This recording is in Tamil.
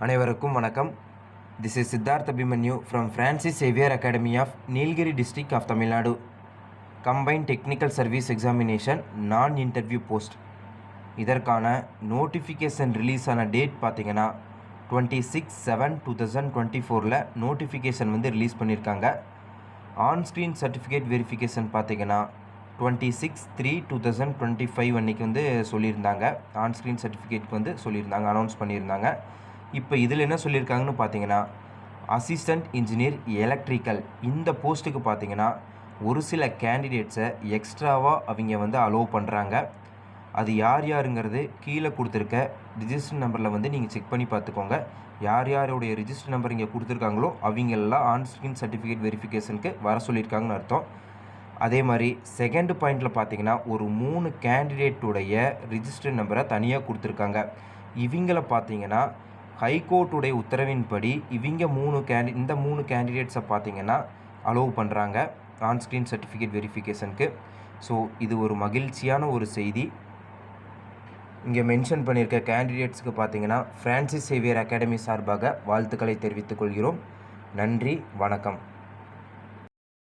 அனைவருக்கும் வணக்கம். This is Siddharth Abhimanyu from Francis Xavier academy of Nilgiri district of Tamil Nadu. Combined technical service examination non interview post. இதற்கான நோட்டிஃபிகேஷன் ரிலீஸ் ஆன டேட் பார்த்தீங்கன்னா 26/7/2024 நோட்டிஃபிகேஷன் ரிலீஸ் பண்ணியிருக்காங்க. ஆன்ஸ்க்ரீன் சர்டிஃபிகேட் வெரிஃபிகேஷன் பார்த்தீங்கன்னா 26/3/2025 அன்றைக்கி சொல்லியிருந்தாங்க. ஆன்ஸ்க்ரீன் சர்டிஃபிகேட்க்கு சொல்லியிருந்தாங்க, அனௌன்ஸ் பண்ணியிருந்தாங்க. இப்போ இதில் என்ன சொல்லியிருக்காங்கன்னு பார்த்தீங்கன்னா, அசிஸ்டண்ட் இன்ஜினியர் எலக்ட்ரிக்கல் இந்த போஸ்ட்டுக்கு பார்த்தீங்கன்னா ஒரு சில கேண்டிடேட்ஸை எக்ஸ்ட்ராவாக அவங்க அலோவ் பண்ணுறாங்க. அது யார் யாருங்கிறது கீழே கொடுத்துருக்க ரிஜிஸ்டர் நம்பரில் நீங்கள் செக் பண்ணி பார்த்துக்கோங்க. யார் யாருடைய ரிஜிஸ்டர் நம்பர் இங்கே கொடுத்துருக்காங்களோ அவங்களெல்லாம் ஆன்ஸ்க்ரீன் சர்டிஃபிகேட் வெரிஃபிகேஷனுக்கு வர சொல்லியிருக்காங்கன்னு அர்த்தம். அதே மாதிரி செகண்ட் பாயிண்டில் பார்த்தீங்கன்னா ஒரு 3 கேண்டிடேட்டுடைய ரிஜிஸ்டர் நம்பரை தனியாக கொடுத்துருக்காங்க. இவங்கள பார்த்தீங்கன்னா ஹைகோர்ட்டுடைய உத்தரவின்படி இந்த 3 கேண்டிடேட்ஸை பார்த்தீங்கன்னா அலோவ் பண்ணுறாங்க ஆன்ஸ்க்ரீன் சர்டிஃபிகேட் வெரிஃபிகேஷனுக்கு. ஸோ இது ஒரு மகிழ்ச்சியான ஒரு செய்தி. இங்கே மென்ஷன் பண்ணியிருக்க கேண்டிடேட்ஸுக்கு பார்த்தீங்கன்னா ஃப்ரான்சிஸ் சேவியர் அகாடமி சார்பாக வாழ்த்துக்களை தெரிவித்துக் கொள்கிறோம். நன்றி, வணக்கம்.